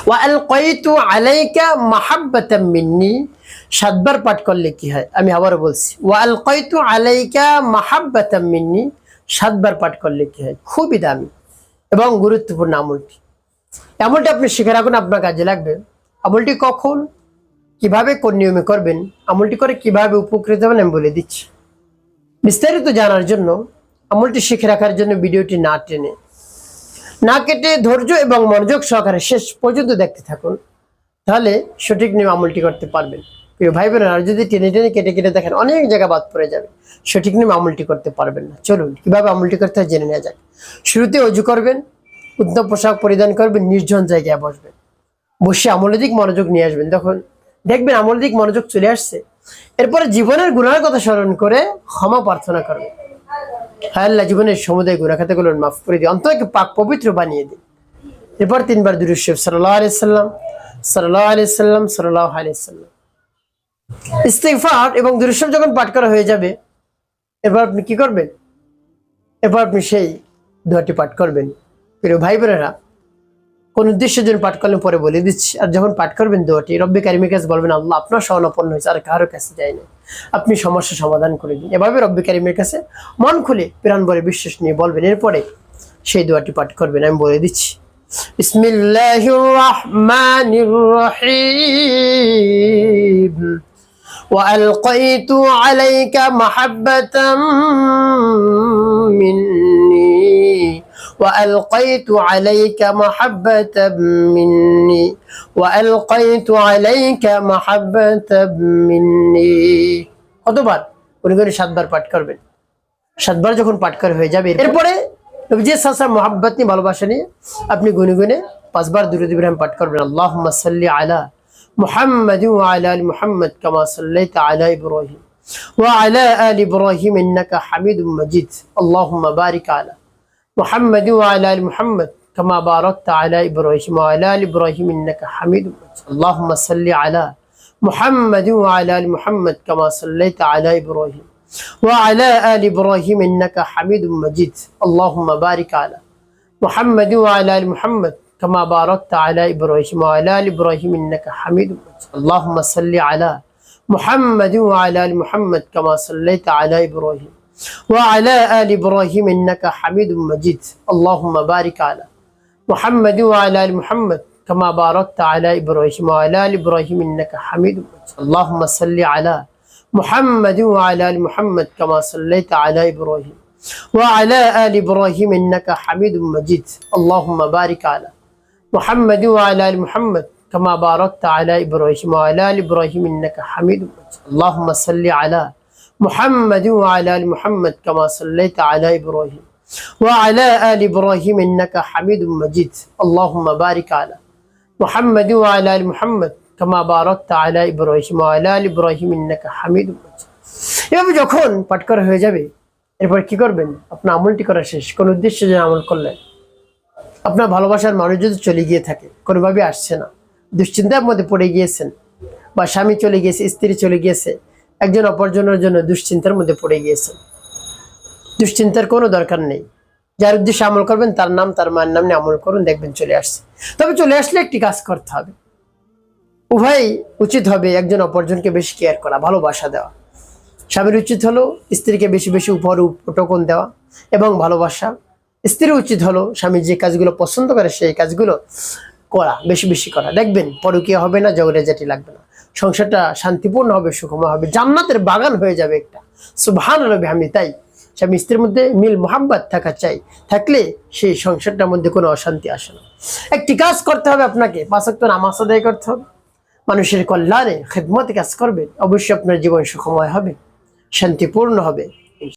ওয়া আলকাইতু আলাইকা মাহাব্বাতাম মিন্নি, 7 বার পাঠ করলে কি হয় আমি আবারও বলছি, ওয়া আলকাইতু আলাইকা মাহাব্বাতাম মিন্নি, 7 বার পাঠ করলে কি হয়। খুবই দামি এবং গুরুত্বপূর্ণ আমলটি। আমলটি আপনি শিখে রাখুন, আপনার কাজে লাগবে। আমলটি কখন, কিভাবে, কোন নিয়মে করবেন, আমলটি করে কিভাবে উপকৃত হবেন আমি বলে দিচ্ছি। বিস্তারিত জানার জন্য, আমলটি শিখে রাখার জন্য ভিডিওটি না টেনে, না কেটে ধৈর্য এবং মনোযোগ সহকারে শেষ পর্যন্ত দেখতে থাকুন, তাহলে সঠিক নিয়ম আমলটি করতে পারবেন। প্রিয় ভাই বোনেরা, আর যদি টেনে টেনে কেটে কেটে দেখেন অনেক জায়গা বাদ পড়ে যাবে, সঠিক নিয়ম আমলটি করতে পারবেন না। চলুন কিভাবে আমলটি করতে হয় জেনে নেওয়া যাক। শুরুতে অজু করবেন, উত্তম পোশাক পরিধান করবেন, নির্জন জায়গায় বসবেন, বসে আমলের দিক মনোযোগ নিয়ে আসবেন। তখন দেখবেন আমলের দিক মনোযোগ চলে আসছে। এরপরে জীবনের গুনাহের কথা স্মরণ করে ক্ষমা প্রার্থনা করবেন। হায় আল্লাহ, জীবনের সমুদায় গুনাহ খাতাগুলো মাফ করে দিন, অন্তরকে পাক পবিত্র বানিয়ে দিন। এরপর 3 বার দুরূদ শরীফ সাল্লাল্লাহু আলাইহি সাল্লাম, সাল্লাল্লাহু আলাইহি সাল্লাম, সাল্লাল্লাহু আলাইহি সাল্লাম। ইস্তিগফার এবং দুরূদ শরীফ যখন পাঠ করা হয়ে যাবে, এরপর আপনি কি করবেন? এরপর আপনি সেই দোয়াটি পাঠ করবেন। প্রিয় ভাই বোনেরা, কোন উদ্দেশ্যের জন্য পাঠ করলেন পরে বলে দিচ্ছি। আর যখন পাঠ করবেন দোয়াটি, রব্বে কারিমের কাছে বলবেন, আল্লাহ আপনার শরণাপন্ন হয়েছে, আর কারোর কাছে যায় না, আপনি সমস্যা সমাধান করে দিন। এভাবে রব্বে কারিমের কাছে মন খুলে প্রাণ ভরে বিশ্বাস নিয়ে বলবেন। এরপরে সেই দোয়াটি পাঠ করবেন, আমি বলে দিচ্ছি। বিসমিল্লাহির রাহমানির রহিম। وألقيت عليك محبة مني وألقيت عليك محبة مني وألقيت عليك محبة مني। কতবার? উনি 7 বার পাঠ করবেন। 7 বার যখন পাঠ করা হয়ে যাবে, এরপরে নবীজি সাল্লাল্লাহু মোহাব্বত নিয়ে, ভালোবাসা নিয়ে আপনি গুনে গুনে 5 বার দুরূদ ইব্রাহিম পাঠ করবেন। আল্লাহুম্মা সাল্লি আলা محمد وعلى آل محمد كما صليت على إبراهيم وعلى آل إبراهيم إنك حميد مجيد. اللهم بارك على محمد وعلى آل محمد كما باركت على إبراهيم وعلى آل إبراهيم إنك حميد مجيد. اللهم صل على محمد وعلى آل محمد كما صليت على إبراهيم وعلى آل إبراهيم إنك حميد مجيد. اللهم بارك على محمد وعلى آل محمد كما باركت على إبراهيم وعلى آل إبراهيم إنك حميد مجيد. اللهم صل على محمد وعلى آل محمد كما صليت على إبراهيم وعلى آل إبراهيم إنك حميد مجيد. اللهم بارك على محمد وعلى آل محمد كما باركت على إبراهيم وعلى آل إبراهيم إنك حميد مجيد. اللهم صل على محمد وعلى آل محمد كما صليت على إبراهيم وعلى آل إبراهيم إنك حميد مجيد. اللهم بارك على محمد وعلى آل محمد كما باركت على إبراهيم وعلى آل إبراهيم إنك حميد مجيد. اللهم صل على محمد وعلى آل محمد كما صليت على إبراهيم وعلى آل إبراهيم إنك حميد مجيد. اللهم بارك على محمد وعلى آل محمد كما باركت على إبراهيم وعلى آل إبراهيم إنك حميد مجيد. এভাবে যখন পাঠ করা হয়ে যাবে, এরপর কি করবেন? আপনার আমলটি করা শেষ। কোন উদ্দেশ্যে যে আমল করলেন, আপনার ভালোবাসার মানুষ যদি চলে গিয়ে থাকে, কোনোভাবে আসছে না, দুশ্চিন্তার মধ্যে পড়ে গিয়েছেন, বা স্বামী চলে গিয়েছে, স্ত্রী চলে গিয়েছে, একজন অপরজনের জন্য দুশ্চিন্তার মধ্যে পড়ে গিয়েছেন, দুশ্চিন্তার কোনো দরকার নেই। যার উদ্দেশ্যে আমল করবেন তার নাম, তার মায়ের নাম নিয়ে আমল করুন, দেখবেন চলে আসছে। তবে চলে আসলে একটি কাজ করতে হবে, উভয় উচিত হবে একজন অপরজনকে বেশি কেয়ার করা, ভালোবাসা দেওয়া। স্বামীর উচিত হলো স্ত্রীকে বেশি বেশি উপহার উপটকন দেওয়া এবং ভালোবাসা। স্ত্রীর উচিত হলো স্বামী যে কাজগুলো পছন্দ করে সেই কাজগুলো করা, বেশি বেশি করা। দেখবেন পরকীয়া হবে না, ঝগড়াঝাটি লাগবে না, সংসারটা শান্তিপূর্ণ হবে, সুখময় হবে, জান্নাতের বাগান হয়ে যাবে একটা। সুবহানাল্লাহ বিহামদি। তাই স্বামী স্ত্রীর মধ্যে মিল মোহাব্বত থাকা চাই, থাকলে সেই সংসারটার মধ্যে কোনো অশান্তি আসে না। একটি কাজ করতে হবে আপনাকে, 5 ওয়াক্ত নামাজ আদায় করতে হবে, মানুষের কল্যাণে খেদমতে কাজ করবেন, অবশ্যই আপনার জীবন সুখময় হবে, শান্তিপূর্ণ হবে।